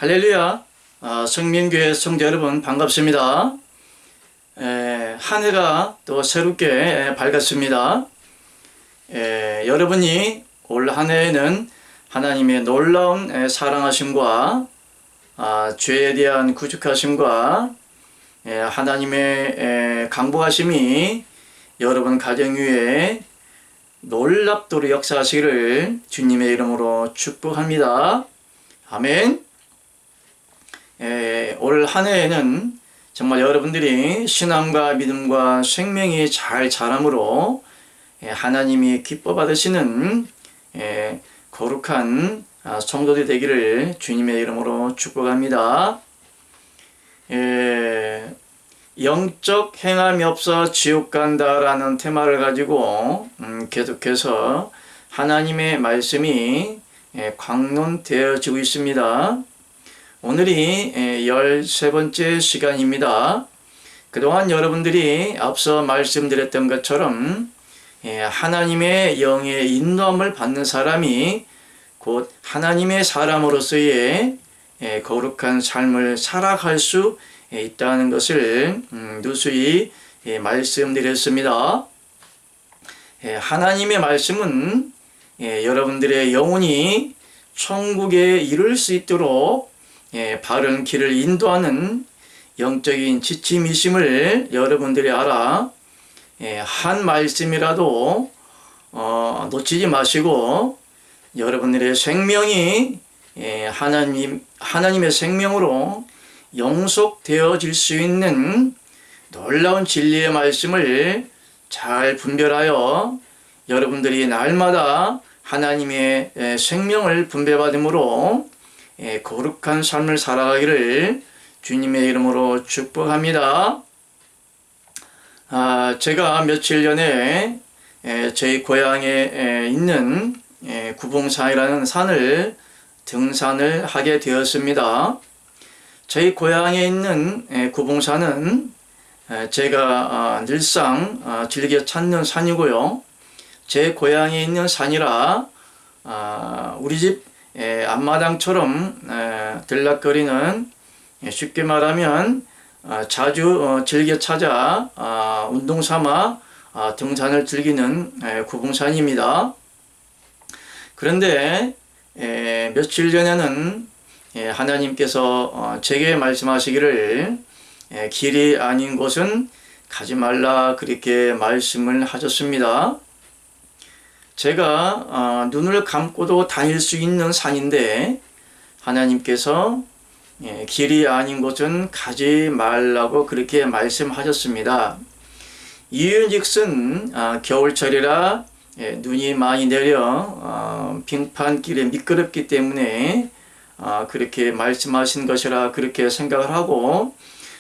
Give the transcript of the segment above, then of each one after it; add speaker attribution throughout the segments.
Speaker 1: 할렐루야. 성민교회 성도 여러분 반갑습니다. 한 해가 또 새롭게 밝았습니다. 여러분이 올 한 해에는 하나님의 놀라운 사랑하심과 죄에 대한 구속하심과 하나님의 강복하심이 여러분 가정 위에 놀랍도록 역사하시기를 주님의 이름으로 축복합니다. 아멘. 올 한 해에는 정말 여러분들이 신앙과 믿음과 생명이 잘 자람으로 하나님이 기뻐 받으시는 거룩한 성도들이 되기를 주님의 이름으로 축복합니다. 영적 행함이 없어 지옥 간다라는 테마를 가지고 계속해서 하나님의 말씀이 강론되어지고 있습니다. 오늘이 13번째 시간입니다. 그동안 여러분들이 앞서 말씀드렸던 것처럼 하나님의 영의 인도함을 받는 사람이 곧 하나님의 사람으로서의 거룩한 삶을 살아갈 수 있다는 것을 누수히 말씀드렸습니다. 하나님의 말씀은 여러분들의 영혼이 천국에 이룰 수 있도록 바른 길을 인도하는 영적인 지침이심을 여러분들이 알아 한 말씀이라도 놓치지 마시고 여러분들의 생명이 하나님의 생명으로 영속되어질 수 있는 놀라운 진리의 말씀을 잘 분별하여 여러분들이 날마다 하나님의 생명을 분별받음으로 거룩한 삶을 살아가기를 주님의 이름으로 축복합니다. 제가 며칠 전에 저희 고향에 있는 구봉산이라는 산을 등산을 하게 되었습니다. 저희 고향에 있는 구봉산은 제가 늘상 즐겨 찾는 산이고요. 제 고향에 있는 산이라 우리 집 앞마당처럼 들락거리는, 쉽게 말하면 자주 즐겨 찾아 운동 삼아 등산을 즐기는 구봉산입니다. 그런데 며칠 전에는 하나님께서 제게 말씀하시기를 길이 아닌 곳은 가지 말라 그렇게 말씀을 하셨습니다. 제가 눈을 감고도 다닐 수 있는 산인데 하나님께서 길이 아닌 곳은 가지 말라고 그렇게 말씀하셨습니다. 이유는즉슨 겨울철이라 눈이 많이 내려 빙판길에 미끄럽기 때문에 그렇게 말씀하신 것이라 그렇게 생각을 하고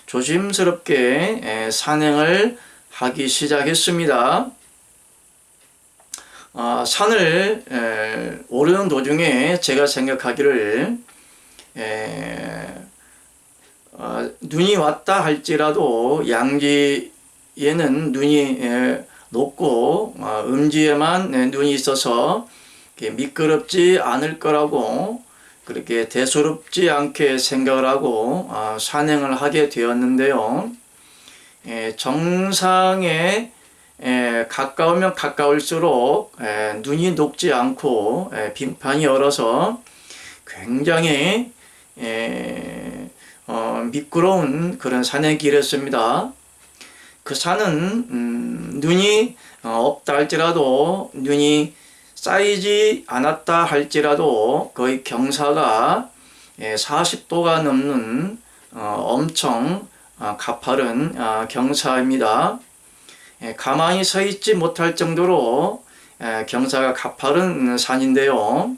Speaker 1: 조심스럽게 산행을 하기 시작했습니다. 산을 오르는 도중에 제가 생각하기를 눈이 왔다 할지라도 양지에는 눈이 높고 음지에만 눈이 있어서 미끄럽지 않을 거라고 그렇게 대수롭지 않게 생각을 하고 산행을 하게 되었는데요. 정상에 가까우면 가까울수록 눈이 녹지 않고 빙판이 얼어서 굉장히 미끄러운 그런 산의 길이었습니다. 그 산은 눈이 없다 할지라도 눈이 쌓이지 않았다 할지라도 거의 경사가 40도가 넘는 엄청 가파른 경사입니다. 가만히 서 있지 못할 정도로 경사가 가파른 산인데요.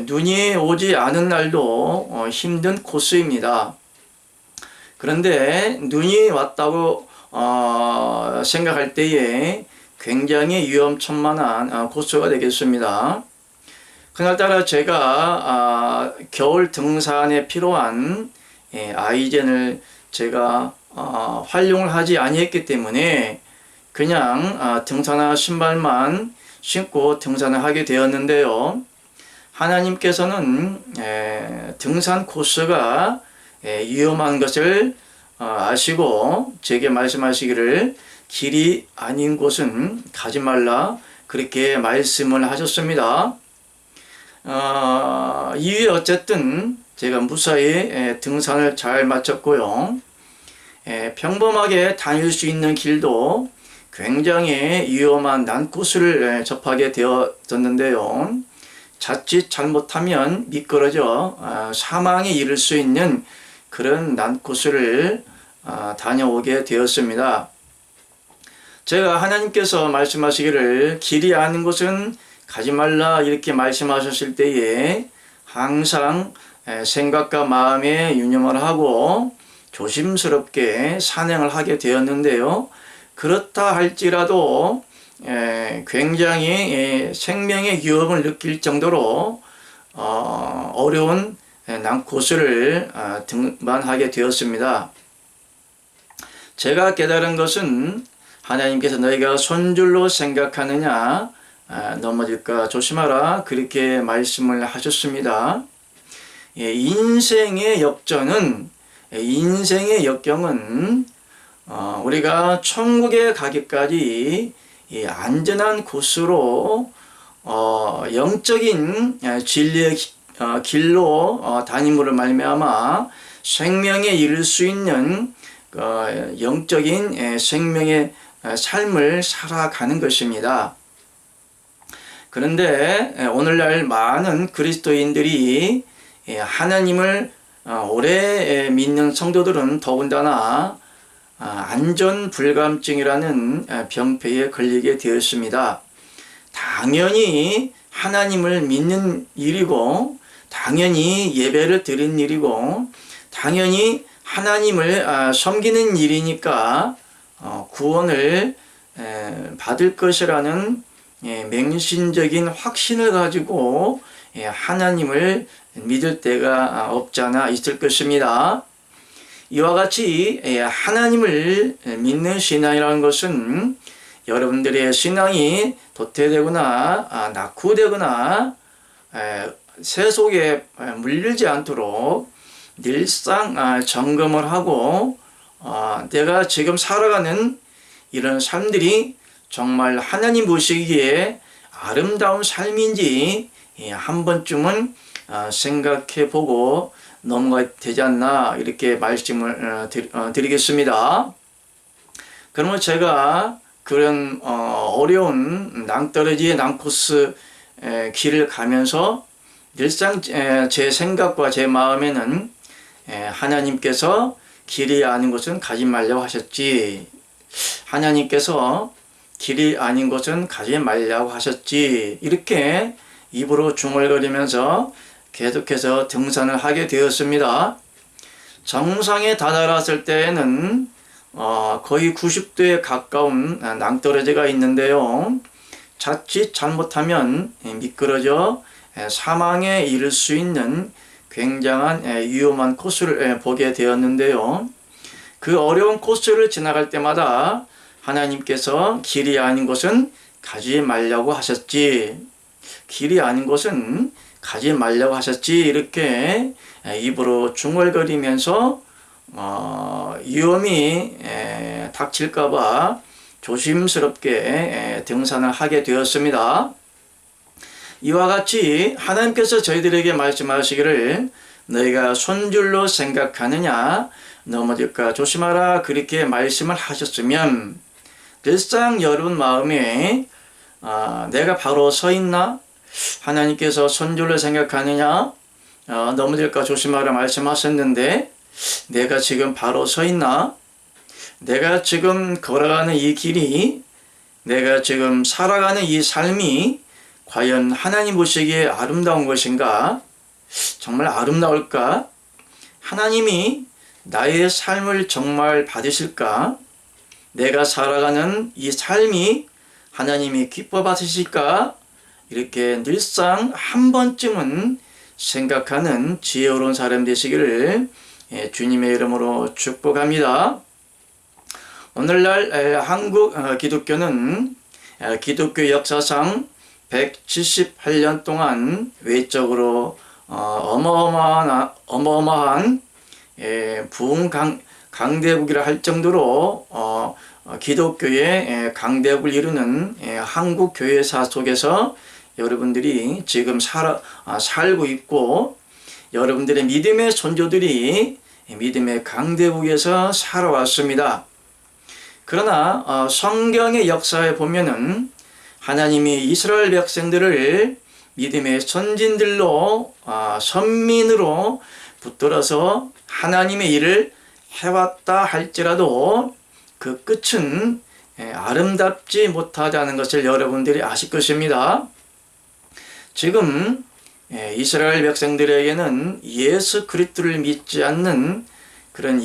Speaker 1: 눈이 오지 않은 날도 힘든 코스입니다. 그런데 눈이 왔다고 생각할 때에 굉장히 위험천만한 코스가 되겠습니다. 그날따라 제가 겨울 등산에 필요한 아이젠을 제가 활용을 하지 아니했기 때문에 그냥 등산화 신발만 신고 등산을 하게 되었는데요. 하나님께서는 등산 코스가 위험한 것을 아시고 제게 말씀하시기를 길이 아닌 곳은 가지 말라 그렇게 말씀을 하셨습니다. 이후에 어쨌든 제가 무사히 등산을 잘 마쳤고요. 평범하게 다닐 수 있는 길도 굉장히 위험한 난코스를 접하게 되었는데요. 자칫 잘못하면 미끄러져 사망에 이를 수 있는 그런 난코스를 다녀오게 되었습니다. 제가 하나님께서 말씀하시기를 길이 아닌 곳은 가지 말라 이렇게 말씀하셨을 때에 항상 생각과 마음에 유념을 하고 조심스럽게 산행을 하게 되었는데요. 그렇다 할지라도 굉장히 생명의 위협을 느낄 정도로 어려운 난코스를 등반하게 되었습니다. 제가 깨달은 것은 하나님께서 너희가 손줄로 생각하느냐 넘어질까 조심하라 그렇게 말씀을 하셨습니다. 인생의 역경은 우리가 천국에 가기까지 안전한 곳으로 영적인 진리의 길로 다님으로 말미암아 생명에 이를 수 있는 영적인 생명의 삶을 살아가는 것입니다. 그런데 오늘날 많은 그리스도인들이 하나님을 오래 믿는 성도들은 더군다나 안전불감증이라는 병폐에 걸리게 되었습니다. 당연히 하나님을 믿는 일이고 당연히 예배를 드리는 일이고 당연히 하나님을 섬기는 일이니까 구원을 받을 것이라는 맹신적인 확신을 가지고 하나님을 믿을 때가 없잖아 있을 것입니다. 이와 같이 하나님을 믿는 신앙이라는 것은 여러분들의 신앙이 도태되거나 낙후되거나 세속에 물들지 않도록 늘상 점검을 하고 내가 지금 살아가는 이런 삶들이 정말 하나님 보시기에 아름다운 삶인지 한 번쯤은 생각해 보고 넘어가야 되지 않나 이렇게 말씀을 드리겠습니다. 그러면 제가 그런 어려운 낭떠러지의 난코스 길을 가면서 늘상 제 생각과 제 마음에는 하나님께서 길이 아닌 곳은 가지 말라고 하셨지, 하나님께서 길이 아닌 곳은 가지 말라고 하셨지, 이렇게 입으로 중얼거리면서 계속해서 등산을 하게 되었습니다. 정상에 다다랐을 때에는 거의 90도에 가까운 낭떠러지가 있는데요. 자칫 잘못하면 미끄러져 사망에 이를 수 있는 굉장한 위험한 코스를 보게 되었는데요. 그 어려운 코스를 지나갈 때마다 하나님께서 길이 아닌 곳은 가지 말라고 하셨지, 길이 아닌 곳은 가지 말라고 하셨지, 이렇게 입으로 중얼거리면서 위험이 닥칠까봐 조심스럽게 등산을 하게 되었습니다. 이와 같이 하나님께서 저희들에게 말씀하시기를 너희가 손줄로 생각하느냐 넘어질까 조심하라 그렇게 말씀을 하셨으면 늘상 여러분 마음에 내가 바로 서 있나? 하나님께서 손줄로 생각하느냐 넘어질까 조심하라 말씀하셨는데 내가 지금 바로 서 있나? 내가 지금 걸어가는 이 길이, 내가 지금 살아가는 이 삶이 과연 하나님 보시기에 아름다운 것인가? 정말 아름다울까? 하나님이 나의 삶을 정말 받으실까? 내가 살아가는 이 삶이 하나님이 기뻐 받으실까? 이렇게 늘상 한 번쯤은 생각하는 지혜로운 사람 되시기를 주님의 이름으로 축복합니다. 오늘날 한국 기독교는 기독교 역사상 178년 동안 외적으로 어마어마한 부흥 강대국이라 할 정도로 기독교의 강대국을 이루는 한국 교회사 속에서 여러분들이 지금 살고 있고, 여러분들의 믿음의 선조들이 믿음의 강대국에서 살아왔습니다. 그러나 성경의 역사에 보면은 하나님이 이스라엘 백성들을 믿음의 선진들로 선민으로 붙들어서 하나님의 일을 해왔다 할지라도 그 끝은 아름답지 못하다는 것을 여러분들이 아실 것입니다. 지금 이스라엘 백성들에게는 예수 그리스도를 믿지 않는 그런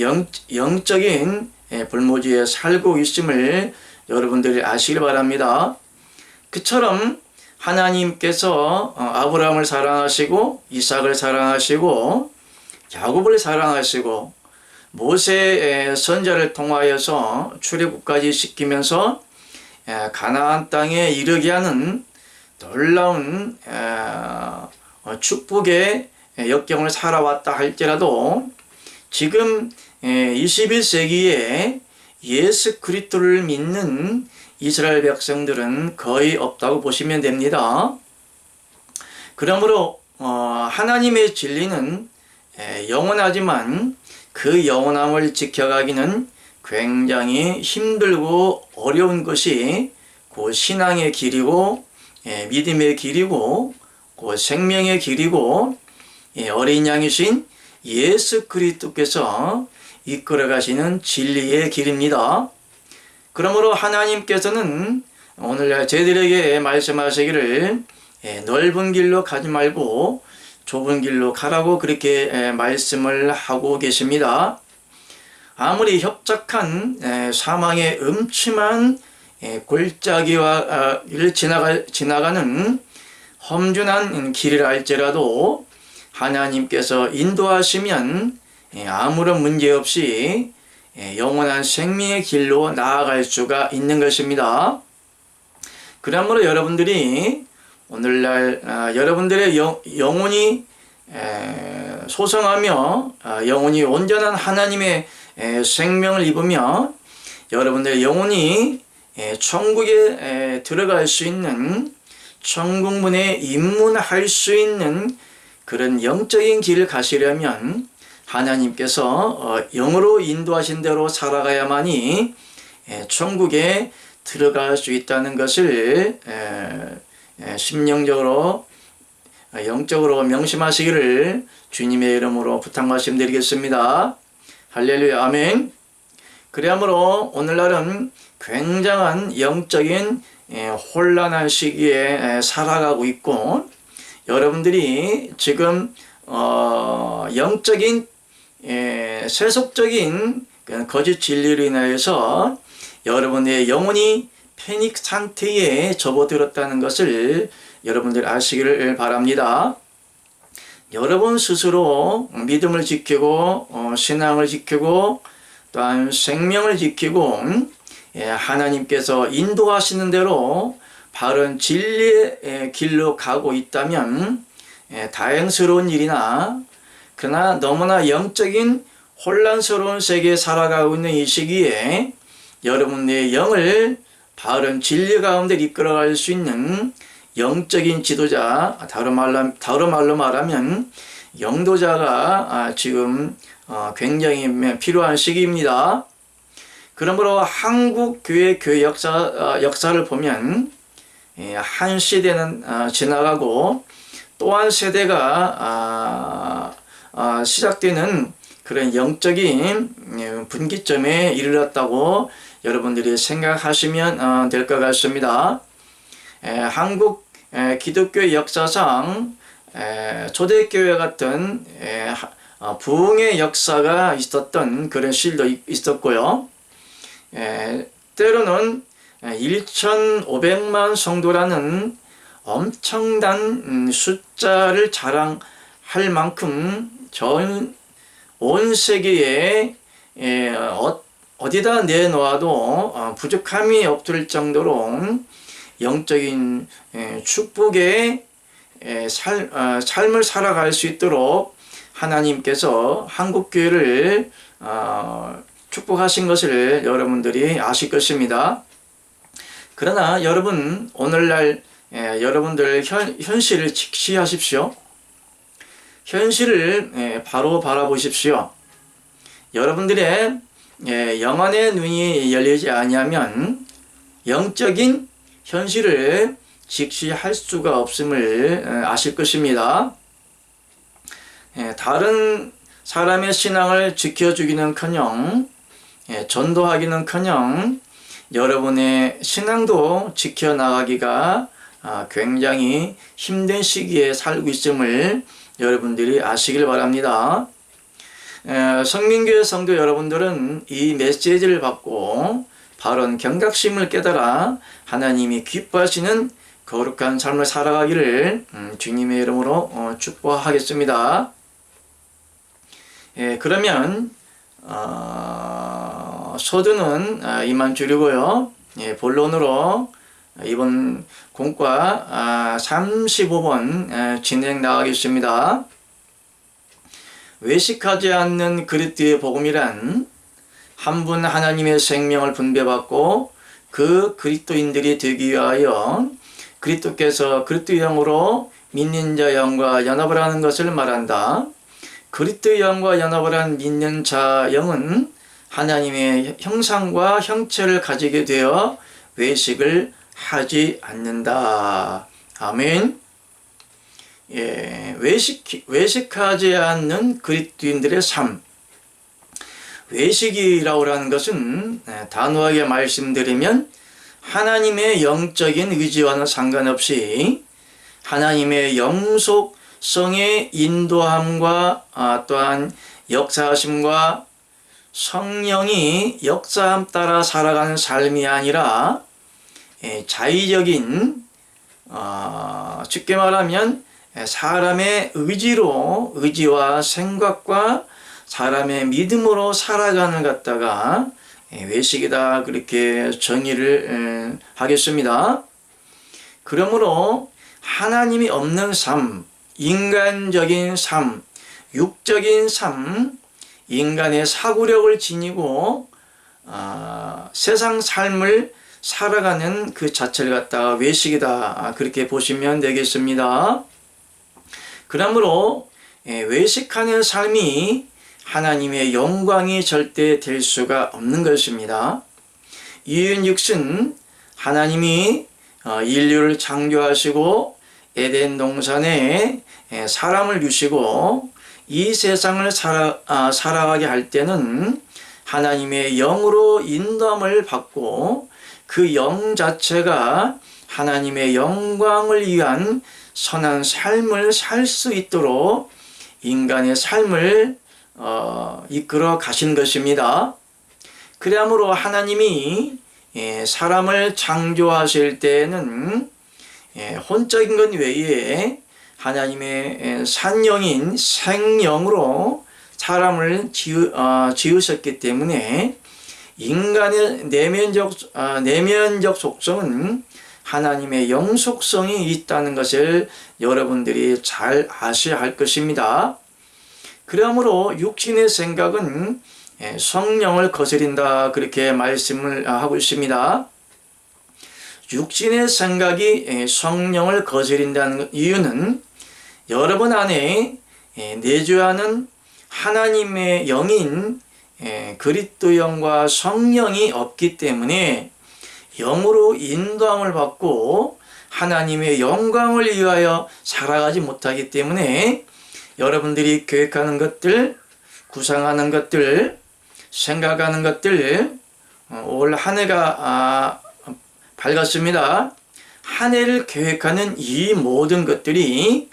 Speaker 1: 영적인 불모지에 살고 있음을 여러분들이 아시길 바랍니다. 그처럼 하나님께서 아브라함을 사랑하시고 이삭을 사랑하시고 야곱을 사랑하시고 모세 선자를 통하여서 출애굽까지 시키면서 가나안 땅에 이르게 하는 놀라운 축복의 역경을 살아왔다 할지라도 지금 21세기에 예수 그리스도를 믿는 이스라엘 백성들은 거의 없다고 보시면 됩니다. 그러므로 하나님의 진리는 영원하지만 그 영원함을 지켜가기는 굉장히 힘들고 어려운 것이 그 신앙의 길이고 믿음의 길이고 그 생명의 길이고 어린 양이신 예수 그리스도께서 이끌어 가시는 진리의 길입니다. 그러므로 하나님께서는 오늘날 저희들에게 말씀하시기를 넓은 길로 가지 말고 좁은 길로 가라고 그렇게 말씀을 하고 계십니다. 아무리 협착한 사망의 음침한 골짜기와 지나가는 험준한 길이라 할지라도 하나님께서 인도하시면 아무런 문제 없이 영원한 생명의 길로 나아갈 수가 있는 것입니다. 그러므로 여러분들이 오늘날 여러분들의 영혼이 소성하며 영혼이 온전한 하나님의 생명을 입으며 여러분들의 영혼이 천국에 들어갈 수 있는 천국문에 입문할 수 있는 그런 영적인 길을 가시려면 하나님께서 영으로 인도하신 대로 살아가야만이 천국에 들어갈 수 있다는 것을 심령적으로 영적으로 명심하시기를 주님의 이름으로 부탁 말씀드리겠습니다. 할렐루야 아멘. 그러므로 오늘날은 굉장한 영적인 혼란한 시기에 살아가고 있고, 여러분들이 지금 영적인 세속적인 거짓 진리로 인하여서 여러분의 영혼이 패닉 상태에 접어들었다는 것을 여러분들 아시기를 바랍니다. 여러분 스스로 믿음을 지키고 신앙을 지키고 또한 생명을 지키고 하나님께서 인도하시는 대로 바른 진리의 길로 가고 있다면 다행스러운 일이나, 그러나 너무나 영적인 혼란스러운 세계에 살아가고 있는 이 시기에 여러분의 영을 바른 진리 가운데 이끌어갈 수 있는 영적인 지도자, 다른 말로 말하면 영도자가 지금 굉장히 필요한 시기입니다. 그러므로 한국 교회 역사를 보면 한 시대는 지나가고 또 한 세대가 시작되는 그런 영적인 분기점에 이르렀다고 여러분들이 생각하시면 될 것 같습니다. 한국 기독교 역사상 초대교회 같은 부흥의 역사가 있었던 그런 시일도 있었고요. 때로는 1,500만 성도라는 엄청난 숫자를 자랑할 만큼 온 세계에 어디다 내놓아도 부족함이 없을 정도로 영적인 축복의 삶을 살아갈 수 있도록 하나님께서 한국교회를 축복하신 것을 여러분들이 아실 것입니다. 그러나 여러분, 오늘날 여러분들 현실을 직시하십시오. 현실을 바로 바라보십시오. 여러분들의 영안의 눈이 열리지 아니하면 영적인 현실을 직시할 수가 없음을 아실 것입니다. 다른 사람의 신앙을 지켜주기는커녕 전도하기는커녕 여러분의 신앙도 지켜나가기가 굉장히 힘든 시기에 살고 있음을 여러분들이 아시길 바랍니다. 성민교회 성도 여러분들은 이 메시지를 받고 바른 경각심을 깨달아 하나님이 기뻐하시는 거룩한 삶을 살아가기를 주님의 이름으로 축복하겠습니다. 그러면 서두는 이만 줄이고요. 본론으로 이번 공과 35번 진행 나가겠습니다. 외식하지 않는 그리스도의 복음이란 한 분 하나님의 생명을 분배받고 그 그리스도인들이 되기 위하여 그리스도께서 그리스도의 영으로 믿는 자 영과 연합을 하는 것을 말한다. 그리스도의 영과 연합을 한 믿는 자 영은 하나님의 형상과 형체를 가지게 되어 외식을 하지 않는다. 아멘. 외식하지 않는 그리스도인들의 삶. 외식이라고 하는 것은 단호하게 말씀드리면 하나님의 영적인 의지와는 상관없이 하나님의 영속성의 인도함과 또한 역사하심과 성령이 역사함 따라 살아가는 삶이 아니라 자의적인 쉽게 말하면 사람의 의지와 생각과 사람의 믿음으로 살아가는 갖다가 외식이다 그렇게 정의를 하겠습니다. 그러므로 하나님이 없는 삶, 인간적인 삶, 육적인 삶, 인간의 사고력을 지니고 세상 삶을 살아가는 그 자체를 갖다가 외식이다 그렇게 보시면 되겠습니다. 그러므로 외식하는 삶이 하나님의 영광이 절대 될 수가 없는 것입니다. 이윤육신 하나님이 인류를 창조하시고 에덴 동산에 사람을 주시고 이 세상을 살아가게 할 때는 하나님의 영으로 인도함을 받고 그 영 자체가 하나님의 영광을 위한 선한 삶을 살 수 있도록 인간의 삶을 이끌어 가신 것입니다. 그러므로 하나님이 사람을 창조하실 때에는 혼적인 것 외에 하나님의 산영인 생영으로 사람을 지으셨기 때문에 인간의 내면적 속성은 하나님의 영속성이 있다는 것을 여러분들이 잘 아셔야 할 것입니다. 그러므로 육신의 생각은 성령을 거스린다 그렇게 말씀을 하고 있습니다. 육신의 생각이 성령을 거스린다는 이유는 여러분 안에 내주하는 하나님의 영인 그리스도 영과 성령이 없기 때문에 영으로 인도함을 받고 하나님의 영광을 위하여 살아가지 못하기 때문에 여러분들이 계획하는 것들, 구상하는 것들, 생각하는 것들, 올 한 해가 밝았습니다. 한 해를 계획하는 이 모든 것들이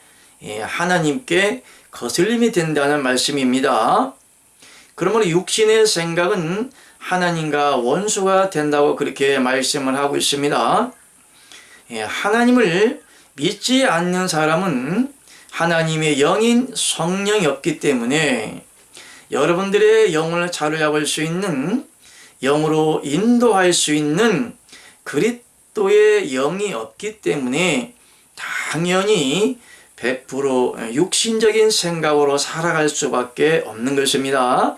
Speaker 1: 하나님께 거슬림이 된다는 말씀입니다. 그러므로 육신의 생각은 하나님과 원수가 된다고 그렇게 말씀을 하고 있습니다. 하나님을 믿지 않는 사람은 하나님의 영인 성령이 없기 때문에 여러분들의 영을 자로잡을 수 있는, 영으로 인도할 수 있는 그리스도의 영이 없기 때문에 당연히 100% 육신적인 생각으로 살아갈 수밖에 없는 것입니다.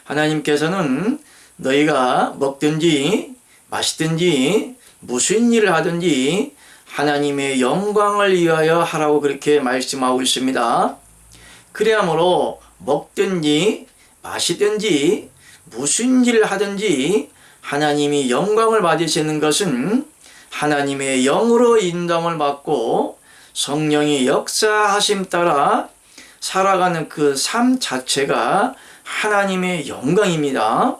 Speaker 1: 하나님께서는 너희가 먹든지 마시든지 무슨 일을 하든지 하나님의 영광을 위하여 하라고 그렇게 말씀하고 있습니다. 그러므로 먹든지 마시든지 무슨 일을 하든지 하나님이 영광을 받으시는 것은 하나님의 영으로 인도함을 받고 성령이 역사하심 따라 살아가는 그 삶 자체가 하나님의 영광입니다.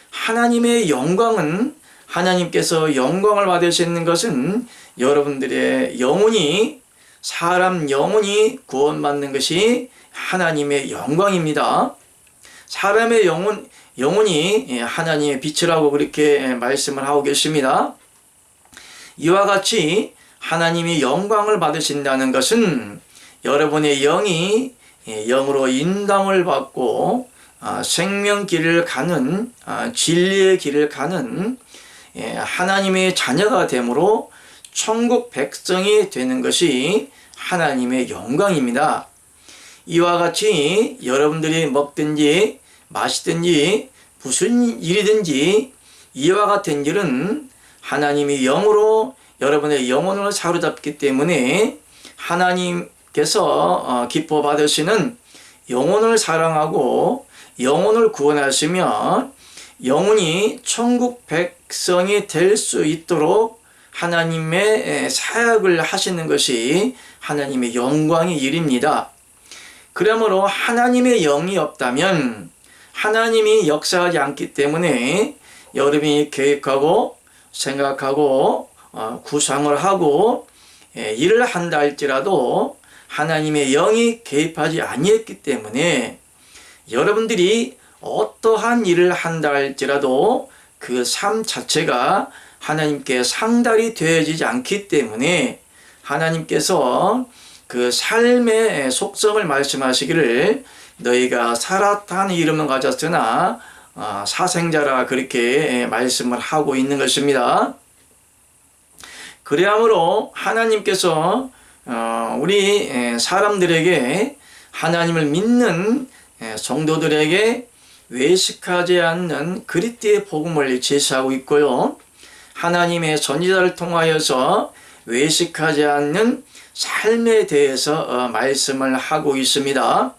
Speaker 1: 하나님의 영광은 하나님께서 영광을 받으시는 것은 여러분들의 영혼이 사람 영혼이 구원받는 것이 하나님의 영광입니다. 사람의 영혼이 하나님의 빛이라고 그렇게 말씀을 하고 계십니다. 이와 같이 하나님이 영광을 받으신다는 것은 여러분의 영이 영으로 인도함을 받고 생명길을 가는 진리의 길을 가는 하나님의 자녀가 되므로 천국 백성이 되는 것이 하나님의 영광입니다. 이와 같이 여러분들이 먹든지 마시든지 무슨 일이든지 이와 같은 일은 하나님이 영으로 여러분의 영혼을 사로잡기 때문에 하나님께서 기뻐 받으시는 영혼을 사랑하고 영혼을 구원하시며 영혼이 천국 백성이 될 수 있도록 하나님의 사역을 하시는 것이 하나님의 영광의 일입니다. 그러므로 하나님의 영이 없다면 하나님이 역사하지 않기 때문에 여러분이 계획하고 생각하고 구상을 하고 일을 한다 할지라도 하나님의 영이 개입하지 아니했기 때문에 여러분들이 어떠한 일을 한다 할지라도 그 삶 자체가 하나님께 상달이 되어지지 않기 때문에 하나님께서 그 삶의 속성을 말씀하시기를 너희가 살았다는 이름은 가졌으나 사생자라 그렇게 말씀을 하고 있는 것입니다. 그러므로 하나님께서 우리 사람들에게 하나님을 믿는 성도들에게 외식하지 않는 그리스도의 복음을 제시하고 있고요. 하나님의 선지자를 통하여서 외식하지 않는 삶에 대해서 말씀을 하고 있습니다.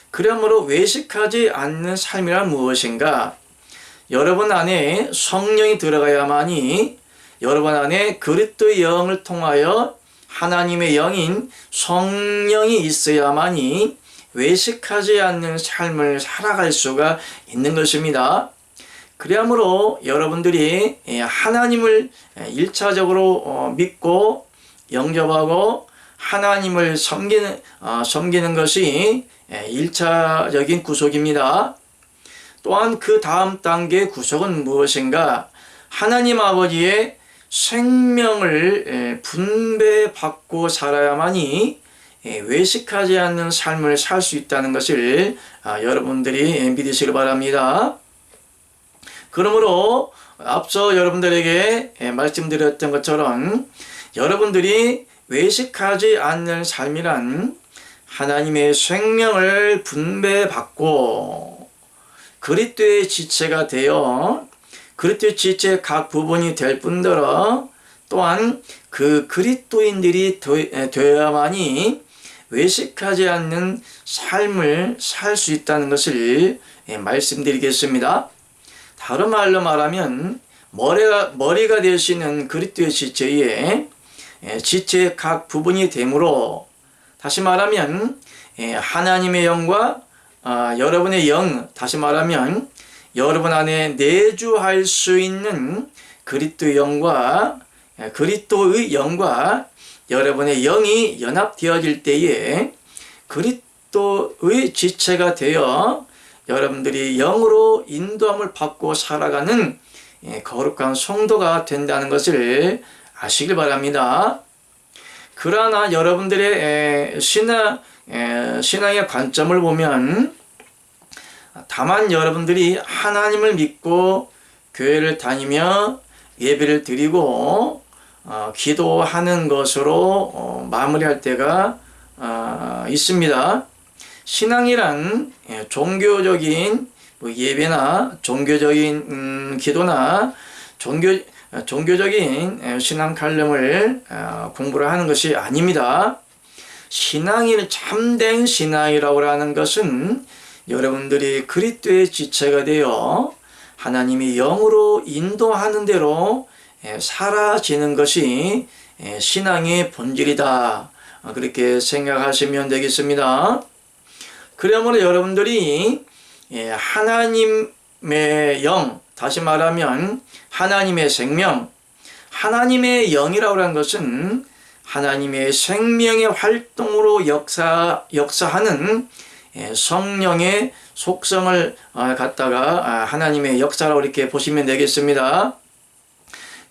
Speaker 1: 그러므로 외식하지 않는 삶이란 무엇인가? 여러분 안에 성령이 들어가야만이 여러분 안에 그리스도의 영을 통하여 하나님의 영인 성령이 있어야만이 외식하지 않는 삶을 살아갈 수가 있는 것입니다. 그러므로 여러분들이 하나님을 1차적으로 믿고 영접하고 하나님을 섬기는 것이 1차적인 구속입니다. 또한 그 다음 단계의 구속은 무엇인가? 하나님 아버지의 생명을 분배받고 살아야만이 외식하지 않는 삶을 살 수 있다는 것을 여러분들이 믿으시길 바랍니다. 그러므로 앞서 여러분들에게 말씀드렸던 것처럼 여러분들이 외식하지 않는 삶이란 하나님의 생명을 분배받고 그리스도의 지체가 되어 그리스도의 지체의 각 부분이 될 뿐더러 또한 그 그리스도인들이 되어야만이 외식하지 않는 삶을 살 수 있다는 것을 말씀드리겠습니다. 다른 말로 말하면 머리가 되시는 그리스도의 지체에 지체의 각 부분이 되므로 다시 말하면 하나님의 영과 여러분의 영, 다시 말하면 여러분 안에 내주할 수 있는 그리스도의 영과 여러분의 영이 연합되어질 때에 그리스도의 지체가 되어 여러분들이 영으로 인도함을 받고 살아가는 거룩한 성도가 된다는 것을 아시길 바랍니다. 그러나 여러분들의 신앙의 관점을 보면 다만 여러분들이 하나님을 믿고 교회를 다니며 예배를 드리고 기도하는 것으로 마무리할 때가 있습니다. 신앙이란 종교적인 예배나 종교적인 기도나 종교적인 신앙 칼럼을 공부를 하는 것이 아닙니다. 신앙이 참된 신앙이라고 하는 것은 여러분들이 그리스도의 지체가 되어 하나님이 영으로 인도하는 대로 살아지는 것이 신앙의 본질이다. 그렇게 생각하시면 되겠습니다. 그러므로 여러분들이 하나님의 영, 다시 말하면 하나님의 생명, 하나님의 영이라고 하는 것은 하나님의 생명의 활동으로 역사하는 성령의 속성을 갖다가 하나님의 역사라고 이렇게 보시면 되겠습니다.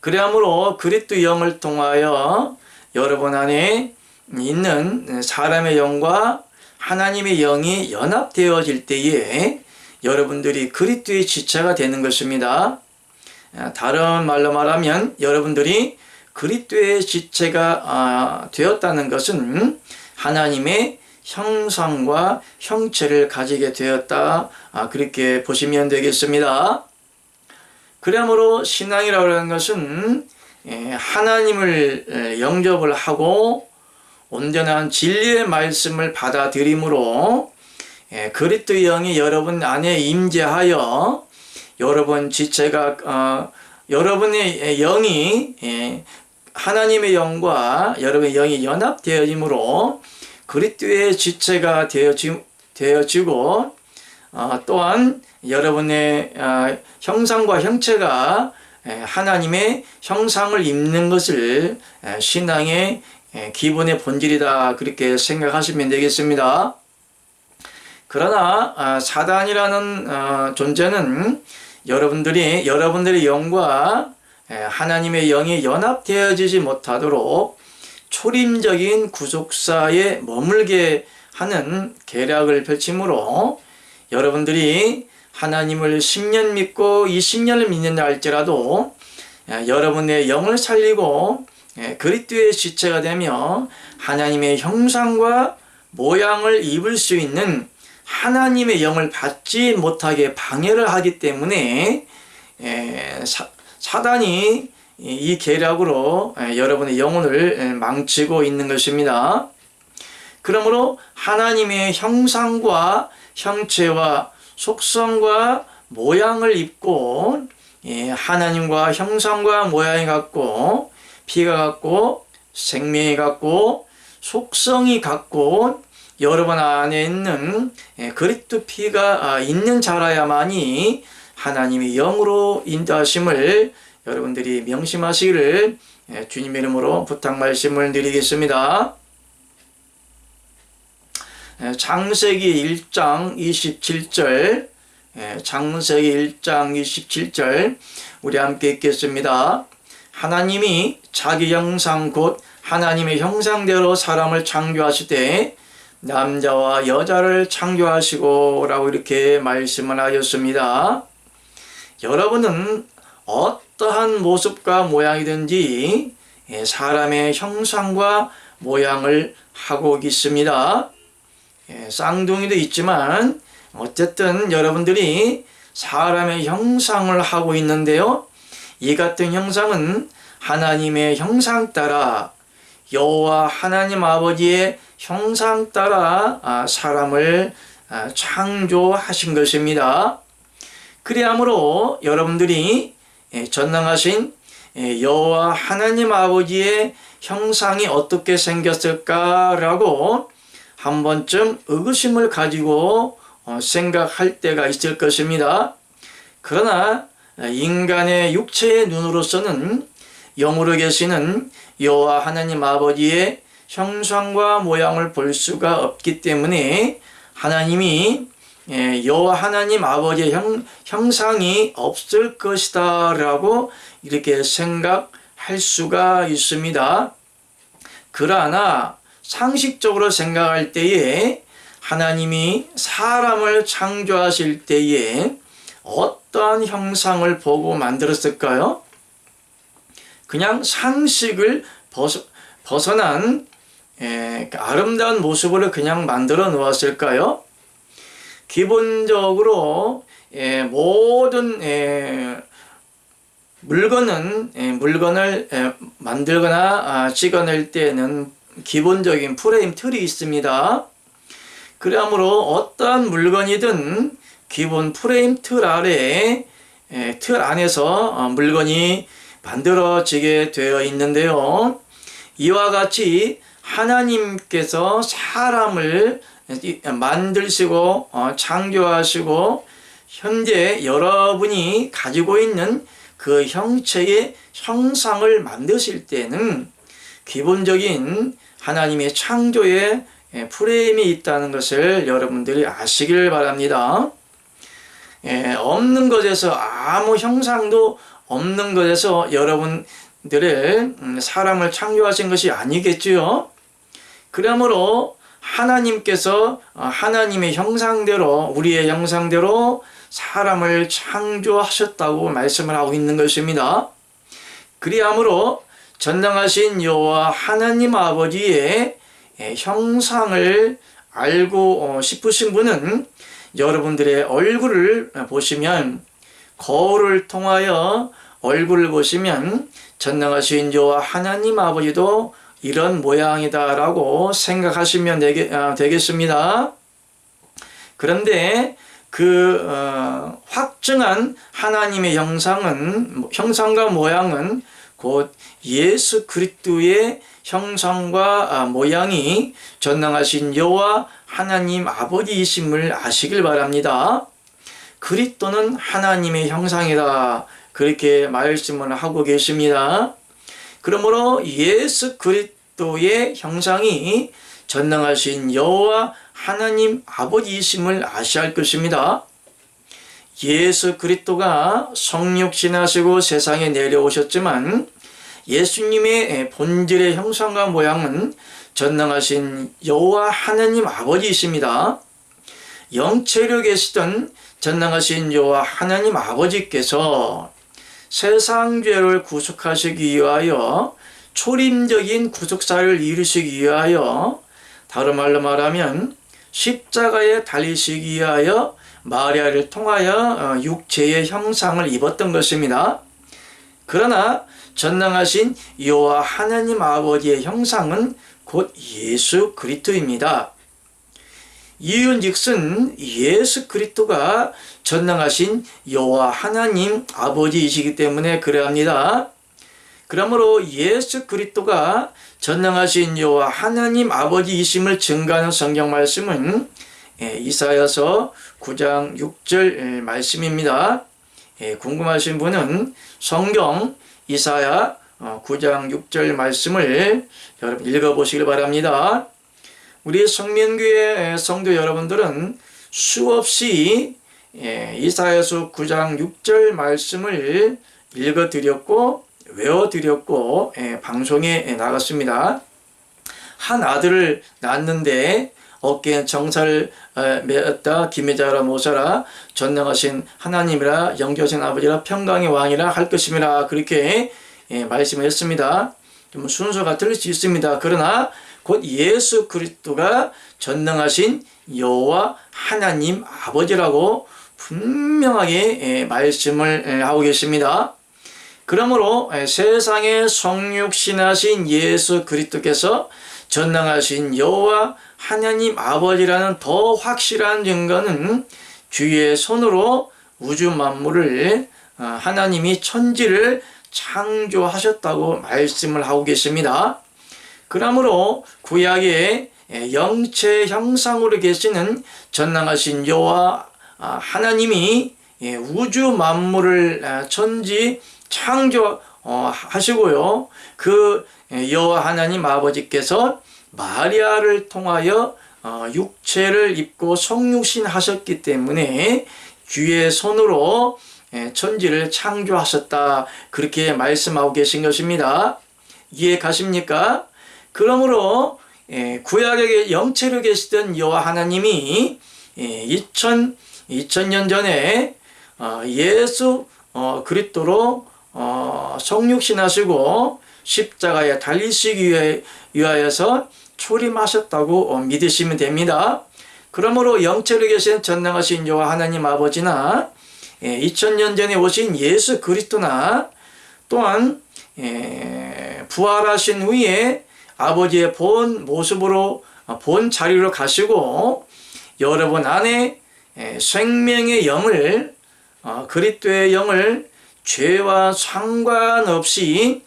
Speaker 1: 그러므로 그리스도 영을 통하여 여러분 안에 있는 사람의 영과 하나님의 영이 연합되어질 때에 여러분들이 그리스도의 지체가 되는 것입니다. 다른 말로 말하면 여러분들이 그리스도의 지체가 되었다는 것은 하나님의 형상과 형체를 가지게 되었다. 그렇게 보시면 되겠습니다. 그러므로 신앙이라고 하는 것은 하나님을 영접을 하고 온전한 진리의 말씀을 받아들임으로 그리스도의 영이 여러분 안에 임재하여 여러분 지체가 여러분의 영이 하나님의 영과 여러분의 영이 연합되어짐으로 그리스도의 지체가 되어지고 또한 여러분의 형상과 형체가 하나님의 형상을 입는 것을 신앙의 기본의 본질이다. 그렇게 생각하시면 되겠습니다. 그러나 사단이라는 존재는 여러분들의 영과 하나님의 영이 연합되어지지 못하도록 초림적인 구속사에 머물게 하는 계략을 펼치므로 여러분들이 하나님을 10년 믿고 20년을 믿는다 할지라도 여러분의 영을 살리고 그리스도의 지체가 되며 하나님의 형상과 모양을 입을 수 있는 하나님의 영을 받지 못하게 방해를 하기 때문에 사단이 이 계략으로 여러분의 영혼을 망치고 있는 것입니다. 그러므로 하나님의 형상과 형체와 속성과 모양을 입고 하나님과 형상과 모양이 같고 피가 같고 생명이 같고 속성이 같고 여러분 안에 있는 그리스도 피가 있는 자라야만이 하나님의 영으로 인도하심을 여러분들이 명심하시기를 주님의 이름으로 부탁 말씀을 드리겠습니다. 창세기 1장 27절 창세기 1장 27절 우리 함께 읽겠습니다. 하나님이 자기 형상 곧 하나님의 형상대로 사람을 창조하시되 남자와 여자를 창조하시고 라고 이렇게 말씀을 하였습니다. 여러분은 어떠한 모습과 모양이든지 사람의 형상과 모양을 하고 있습니다. 쌍둥이도 있지만 어쨌든 여러분들이 사람의 형상을 하고 있는데요. 이 같은 형상은 하나님의 형상 따라 여호와 하나님 아버지의 형상 따라 사람을 창조하신 것입니다. 그리하므로 여러분들이 전능하신 여호와 하나님 아버지의 형상이 어떻게 생겼을까라고 한 번쯤 의구심을 가지고 생각할 때가 있을 것입니다. 그러나 인간의 육체의 눈으로서는 영으로 계시는 여호와 하나님 아버지의 형상과 모양을 볼 수가 없기 때문에 하나님이 여호와 하나님 아버지의 형상이 없을 것이다 라고 이렇게 생각할 수가 있습니다. 그러나 상식적으로 생각할 때에 하나님이 사람을 창조하실 때에 어떠한 형상을 보고 만들었을까요? 그냥 상식을 벗어난 아름다운 모습으로 그냥 만들어 놓았을까요? 기본적으로 모든 물건을 만들거나 찍어낼 때에는 기본적인 프레임 틀이 있습니다. 그러므로 어떠한 물건이든 기본 프레임 틀 아래에 틀 안에서 물건이 만들어지게 되어 있는데요. 이와 같이 하나님께서 사람을 만드시고 창조하시고 현재 여러분이 가지고 있는 그 형체의 형상을 만드실 때는 기본적인 하나님의 창조의 프레임이 있다는 것을 여러분들이 아시길 바랍니다. 없는 것에서 아무 형상도 없는 것에서 여러분들의 사람을 창조하신 것이 아니겠지요. 그러므로 하나님께서 하나님의 형상대로 우리의 형상대로 사람을 창조하셨다고 말씀을 하고 있는 것입니다. 그리하므로 전능하신 여호와 하나님 아버지의 형상을 알고 싶으신 분은 여러분들의 얼굴을 보시면 거울을 통하여 얼굴을 보시면 전능하신 여호와 하나님 아버지도 이런 모양이다 라고 생각하시면 되겠습니다. 그런데 그 확증한 하나님의 형상과 모양은 곧 예수 그리스도의 형상과 모양이 전능하신 여호와 하나님 아버지이심을 아시길 바랍니다. 그리스도는 하나님의 형상이다, 그렇게 말씀을 하고 계십니다. 그러므로 예수 그리스도의 형상이 전능하신 여호와 하나님 아버지이심을 아셔야 할 것입니다. 예수 그리스도가 성육신하시고 세상에 내려오셨지만 예수님의 본질의 형상과 모양은 전능하신 여호와 하나님 아버지이십니다. 영체로 계시던 전능하신 여호와 하나님 아버지께서 세상 죄를 구속하시기 위하여 초림적인 구속사를 이루시기 위하여, 다른 말로 말하면 십자가에 달리시기 위하여 마리아를 통하여 육체의 형상을 입었던 것입니다. 그러나 전능하신 여호와 하나님 아버지의 형상은 곧 예수 그리스도입니다. 이윤즉슨 예수 그리스도가 전능하신 여호와 하나님 아버지이시기 때문에 그러합니다. 그러므로 예수 그리스도가 전능하신 여호와 하나님 아버지이심을 증거하는 성경 말씀은 이사야서 9장 6절 말씀입니다. 궁금하신 분은 성경 이사야 9장 6절 말씀을 여러분 읽어보시길 바랍니다. 우리 성면교회 성도 여러분들은 수없이 이사야서 9장 6절 말씀을 읽어드렸고 외워드렸고 방송에 나갔습니다. 한 아들을 낳았는데 어깨에 정사를 메었다 기미자라 모사라 전능하신 하나님이라 영교하신 아버지라 평강의 왕이라 할 것임이라, 그렇게 말씀을 했습니다. 좀 순서가 틀릴 수 있습니다. 그러나 곧 예수 그리스도가 전능하신 여호와 하나님 아버지라고 분명하게 말씀을 하고 계십니다. 그러므로 세상에 성육신하신 예수 그리스도께서 전능하신 여호와 하나님 아버지라는 더 확실한 증거는 주의 손으로 우주 만물을 하나님이 천지를 창조하셨다고 말씀을 하고 계십니다. 그러므로 구약의 영체 형상으로 계시는 전능하신 여호와 하나님이 우주 만물을 천지 창조하시고요. 그 여호와 하나님 아버지께서 마리아를 통하여 육체를 입고 성육신 하셨기 때문에 주의 손으로 천지를 창조하셨다, 그렇게 말씀하고 계신 것입니다. 이해 가십니까? 그러므로 구약의 영체로 계시던 여호와 하나님이 2000년 전에 예수 그리스도로 성육신하시고 십자가에 달리시기 위하여서 초림하셨다고 믿으시면 됩니다. 그러므로 영체로 계신 전능하신 여호와 하나님 아버지나 2000년 전에 오신 예수 그리스도나 또한 부활하신 후에 아버지의 본 모습으로 본 자리로 가시고 여러분 안에 생명의 영을 그리스도의 영을 죄와 상관없이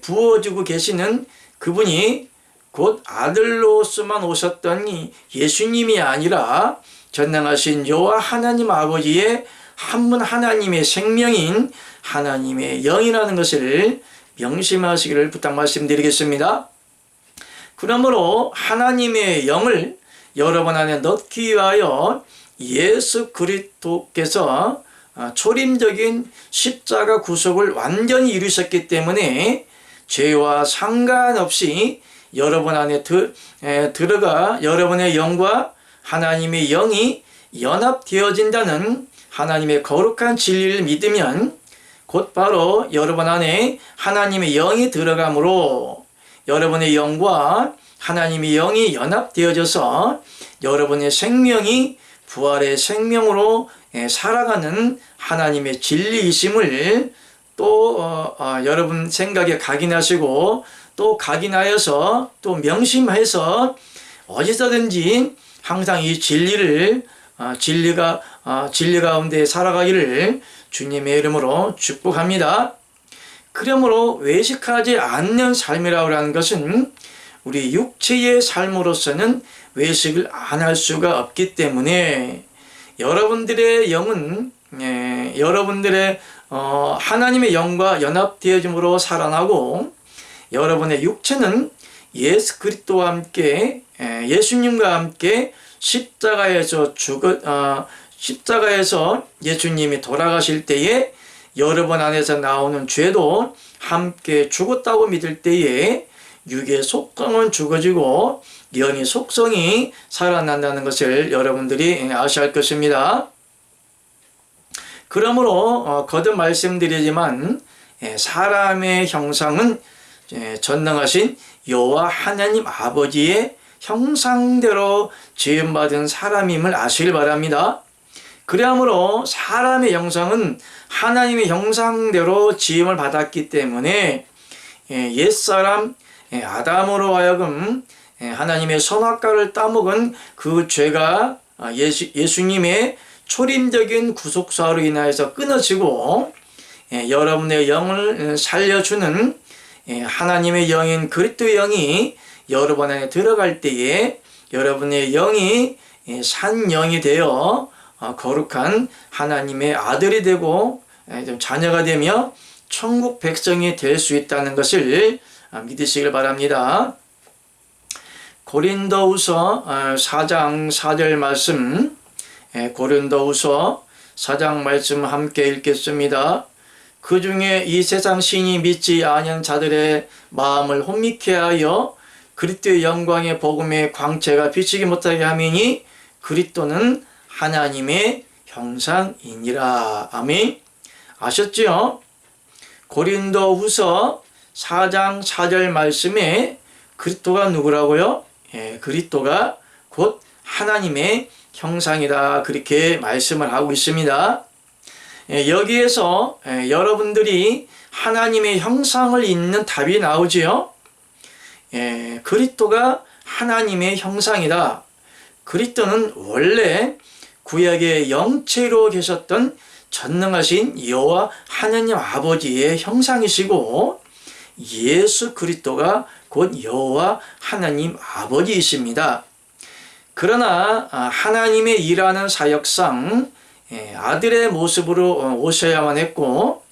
Speaker 1: 부어주고 계시는 그분이 곧 아들로서만 오셨던 예수님이 아니라 전능하신 여호와 하나님 아버지의 한 분 하나님의 생명인 하나님의 영이라는 것을 명심하시기를 부탁 말씀드리겠습니다. 그러므로 하나님의 영을 여러분 안에 넣기 위하여 예수 그리스도께서 초림적인 십자가 구속을 완전히 이루셨기 때문에 죄와 상관없이 여러분 안에 들어가 여러분의 영과 하나님의 영이 연합되어진다는 하나님의 거룩한 진리를 믿으면 곧바로 여러분 안에 하나님의 영이 들어가므로 여러분의 영과 하나님의 영이 연합되어져서 여러분의 생명이 부활의 생명으로 살아가는 하나님의 진리이심을 또 여러분 생각에 각인하시고 또 각인하여서 또 명심해서 어디서든지 항상 이 진리 가운데 살아가기를 주님의 이름으로 축복합니다. 그러므로 외식하지 않는 삶이라고 하는 것은 우리 육체의 삶으로서는 외식을 안 할 수가 없기 때문에 여러분들의 영은 여러분들의 하나님의 영과 연합되어짐으로 살아나고 여러분의 육체는 예수 그리스도와 함께 예수님과 함께 십자가에서 예수님이 돌아가실 때에 여러분 안에서 나오는 죄도 함께 죽었다고 믿을 때에 육의 속성은 죽어지고 영의 속성이 살아난다는 것을 여러분들이 아셔야 할 것입니다. 그러므로 거듭 말씀드리지만 사람의 형상은 전능하신 여호와 하나님 아버지의 형상대로 지음받은 사람임을 아시길 바랍니다. 그러므로 사람의 형상은 하나님의 형상대로 지음을 받았기 때문에 옛사람 아담으로 하여금 하나님의 선악과를 따먹은 그 죄가 예수님의 초림적인 구속사로 인하여서 끊어지고 여러분의 영을 살려주는 하나님의 영인 그리스도의 영이 여러분 안에 들어갈 때에 여러분의 영이 산 영이 되어 거룩한 하나님의 아들이 되고 자녀가 되며 천국 백성이 될 수 있다는 것을 믿으시길 바랍니다. 고린도후서 4장 4절 말씀, 고린도후서 4장 말씀 함께 읽겠습니다. 그 중에 이 세상 신이 믿지 아니한 자들의 마음을 혼미케 하여 그리스도의 영광의 복음의 광채가 비치지 못하게 함이니 그리스도는 하나님의 형상이니라. 아멘. 아셨죠? 고린도후서 4장 4절 말씀에 그리스도가 누구라고요? 그리스도가 곧 하나님의 형상이다. 그렇게 말씀을 하고 있습니다. 여기에서 여러분들이 하나님의 형상을 잇는 답이 나오지요. 그리스도가 하나님의 형상이다. 그리스도는 원래 구약의 영체로 계셨던 전능하신 여호와 하나님 아버지의 형상이시고 예수 그리스도가 곧 여호와 하나님 아버지이십니다. 그러나 하나님의 일하는 사역상 아들의 모습으로 오셔야만 했고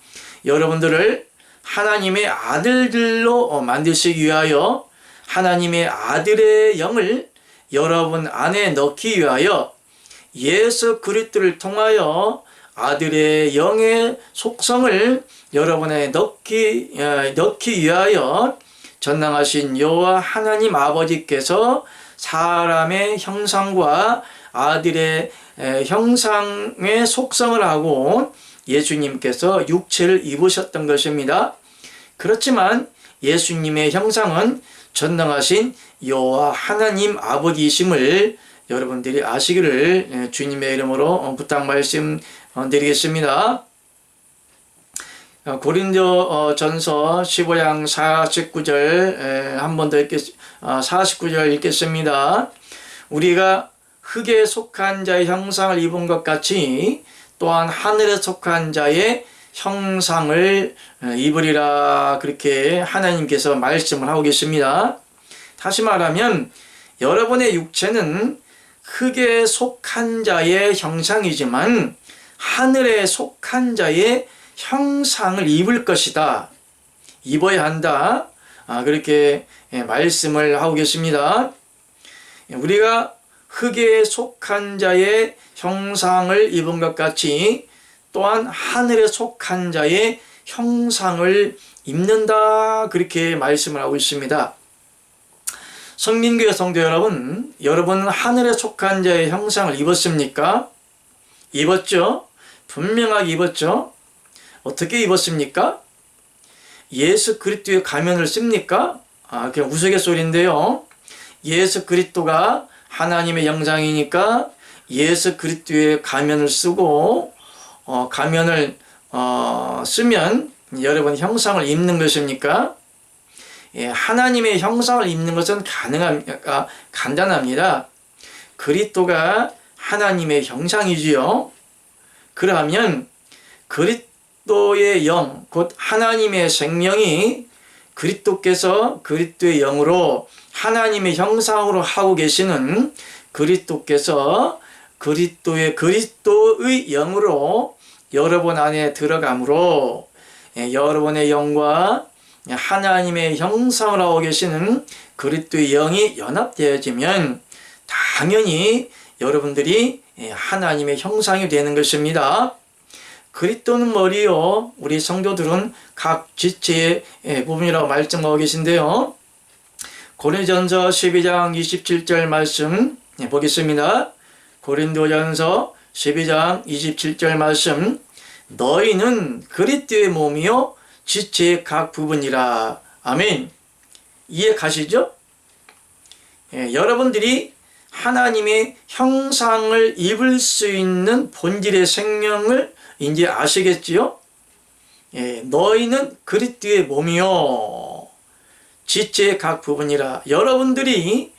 Speaker 1: 여러분들을 하나님의 아들들로 만드시기 위하여 하나님의 아들의 영을 여러분 안에 넣기 위하여 예수 그리스도를 통하여 아들의 영의 속성을 여러분에 넣기 위하여 전능하신 여호와 하나님 아버지께서 사람의 형상과 아들의 형상의 속성을 하고 예수님께서 육체를 입으셨던 것입니다. 그렇지만 예수님의 형상은 전능하신 여호와 하나님 아버지이심을 여러분들이 아시기를 주님의 이름으로 부탁 말씀드리겠습니다. 고린도 전서 15장 49절 한 번 더 49절 읽겠습니다. 우리가 흙에 속한 자의 형상을 입은 것 같이 또한 하늘에 속한 자의 형상을 입으리라, 그렇게 하나님께서 말씀을 하고 계십니다. 다시 말하면 여러분의 육체는 흙에 속한 자의 형상이지만 하늘에 속한 자의 형상을 입을 것이다. 입어야 한다. 그렇게 말씀을 하고 계십니다. 우리가 흙에 속한 자의 형상을 입은 것 같이 또한 하늘에 속한 자의 형상을 입는다, 그렇게 말씀을 하고 있습니다. 성민교회 성도 여러분, 여러분은 하늘에 속한 자의 형상을 입었습니까? 입었죠? 분명하게 입었죠? 어떻게 입었습니까? 예수 그리스도의 가면을 씁니까? 그냥 우스갯소리인데요. 예수 그리스도가 하나님의 형상이니까 예수 그리스도의 가면을 쓰고 가면을 쓰면 여러분 형상을 입는 것입니까? 하나님의 형상을 입는 것은 간단합니다. 그리스도가 하나님의 형상이지요. 그러면 그리스도의 영, 곧 하나님의 생명이 그리스도께서 그리스도의 영으로 하나님의 형상으로 하고 계시는 그리스도께서 그리스도의 영으로 여러분 안에 들어가므로 여러분의 영과 하나님의 형상을 하고 계시는 그리스도의 영이 연합되어지면 당연히 여러분들이 하나님의 형상이 되는 것입니다. 그리스도는 머리요, 우리 성도들은 각 지체의 부분이라고 말씀하고 계신데요. 고린도전서 12장 27절 말씀 보겠습니다. 고린도전서 12장 27절 말씀. 너희는 그리스도의 몸이요 지체의 각 부분이라. 아멘. 이해 가시죠? 여러분들이 하나님의 형상을 입을 수 있는 본질의 생명을 이제 아시겠지요? 너희는 그리스도의 몸이요 지체의 각 부분이라. 여러분들이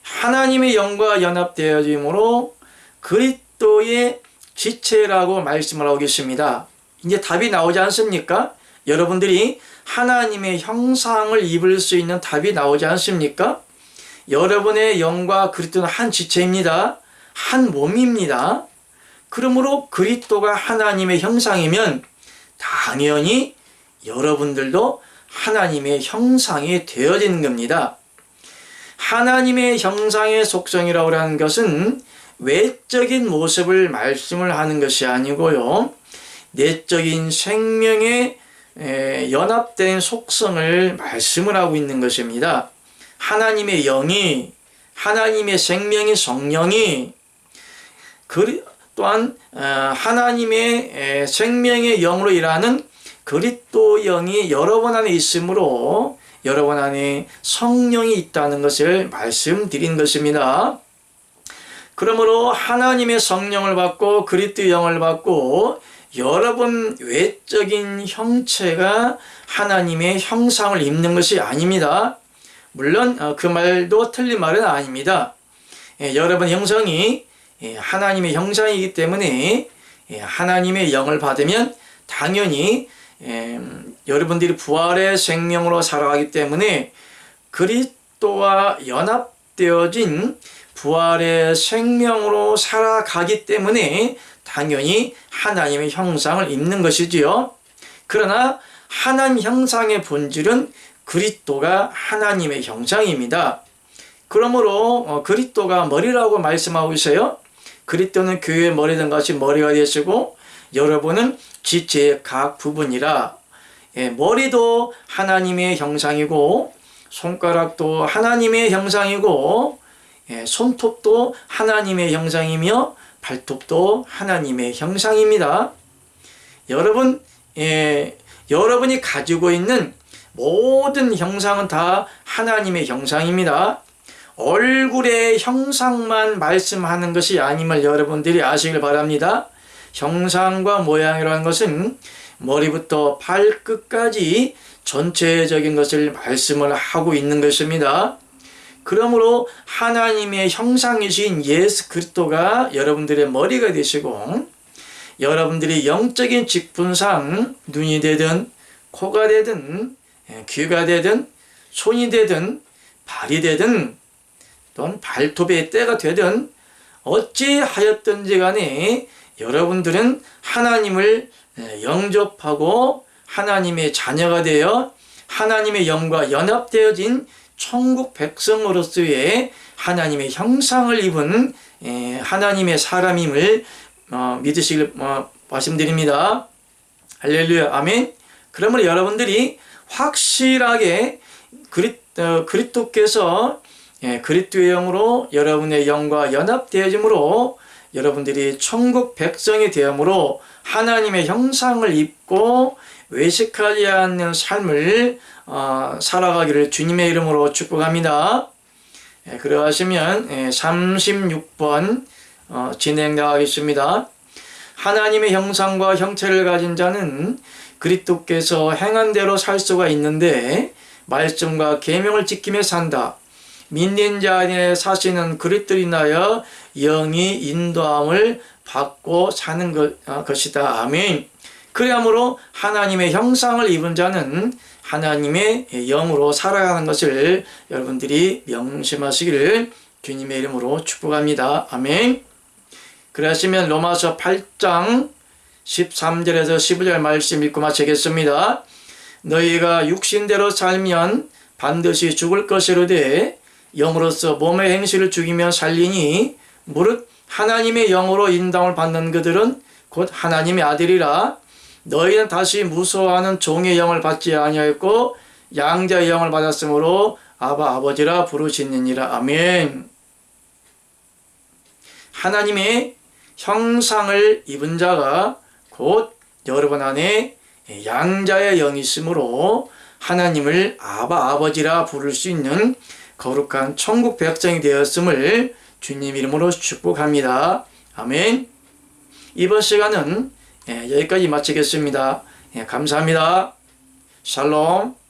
Speaker 1: 하나님의 영과 연합되어짐으로 그리스도의 지체라고 말씀을 하고 계십니다. 이제 답이 나오지 않습니까? 여러분들이 하나님의 형상을 입을 수 있는 답이 나오지 않습니까? 여러분의 영과 그리스도는 한 지체입니다. 한 몸입니다. 그러므로 그리스도가 하나님의 형상이면 당연히 여러분들도 하나님의 형상이 되어지는 겁니다. 하나님의 형상의 속성이라고 하는 것은 외적인 모습을 말씀을 하는 것이 아니고요, 내적인 생명에 연합된 속성을 말씀을 하고 있는 것입니다. 하나님의 영이, 하나님의 생명이, 성령이, 또한 하나님의 생명의 영으로 일하는 그리스도 영이 여러분 안에 있으므로 여러분 안에 성령이 있다는 것을 말씀드린 것입니다. 그러므로 하나님의 성령을 받고 그리스도의 영을 받고 여러분 외적인 형체가 하나님의 형상을 입는 것이 아닙니다. 물론 그 말도 틀린 말은 아닙니다. 여러분 형상이 하나님의 형상이기 때문에 하나님의 영을 받으면 당연히 여러분들이 부활의 생명으로 살아가기 때문에 그리스도와 연합되어진 부활의 생명으로 살아가기 때문에 당연히 하나님의 형상을 입는 것이지요. 그러나 하나님 형상의 본질은 그리스도가 하나님의 형상입니다. 그러므로 그리스도가 머리라고 말씀하고 있어요. 그리스도는 교회의 머리된 것이 머리가 되시고 여러분은 지체의 각 부분이라. 머리도 하나님의 형상이고 손가락도 하나님의 형상이고 손톱도 하나님의 형상이며 발톱도 하나님의 형상입니다. 여러분이 가지고 있는 모든 형상은 다 하나님의 형상입니다. 얼굴의 형상만 말씀하는 것이 아님을 여러분들이 아시길 바랍니다. 형상과 모양이라는 것은 머리부터 발끝까지 전체적인 것을 말씀을 하고 있는 것입니다. 그러므로 하나님의 형상이신 예수 그리스도가 여러분들의 머리가 되시고, 여러분들이 영적인 직분상 눈이 되든 코가 되든 귀가 되든 손이 되든 발이 되든 또는 발톱의 때가 되든 어찌하였든지 간에 여러분들은 하나님을 영접하고 하나님의 자녀가 되어 하나님의 영과 연합되어진 천국 백성으로서의 하나님의 형상을 입은 하나님의 사람임을 믿으시길 말씀드립니다. 할렐루야, 아멘. 그러므로 여러분들이 확실하게 그리스도께서 그리스도의 영으로 여러분의 영과 연합되어짐으로 여러분들이 천국 백성이 되므로 하나님의 형상을 입고 외식하지 않는 삶을 살아가기를 주님의 이름으로 축복합니다. 그러하시면 36번 진행 나가겠습니다. 하나님의 형상과 형체를 가진 자는 그리스도께서 행한 대로 살 수가 있는데 말씀과 계명을 지키며 산다. 믿는 자 안에 사시는 그리스도로 인하여 영이 인도함을 받고 사는 것이다. 아멘. 그러므로 하나님의 형상을 입은 자는 하나님의 영으로 살아가는 것을 여러분들이 명심하시기를 주님의 이름으로 축복합니다. 아멘. 그러시면 로마서 8장 13절에서 15절 말씀 읽고 마치겠습니다. 너희가 육신대로 살면 반드시 죽을 것이로되 영으로서 몸의 행실을 죽이며 살리니 무릇 하나님의 영으로 인도함을 받는 그들은 곧 하나님의 아들이라. 너희는 다시 무서워하는 종의 영을 받지 아니하였고 양자의 영을 받았으므로 아바 아버지라 부르시느니라. 아멘. 하나님의 형상을 입은 자가 곧 여러분 안에 양자의 영이 있으므로 하나님을 아바 아버지라 부를 수 있는 거룩한 천국 백성이 되었음을 주님 이름으로 축복합니다. 아멘. 이번 시간은 여기까지 마치겠습니다. 감사합니다. 샬롬.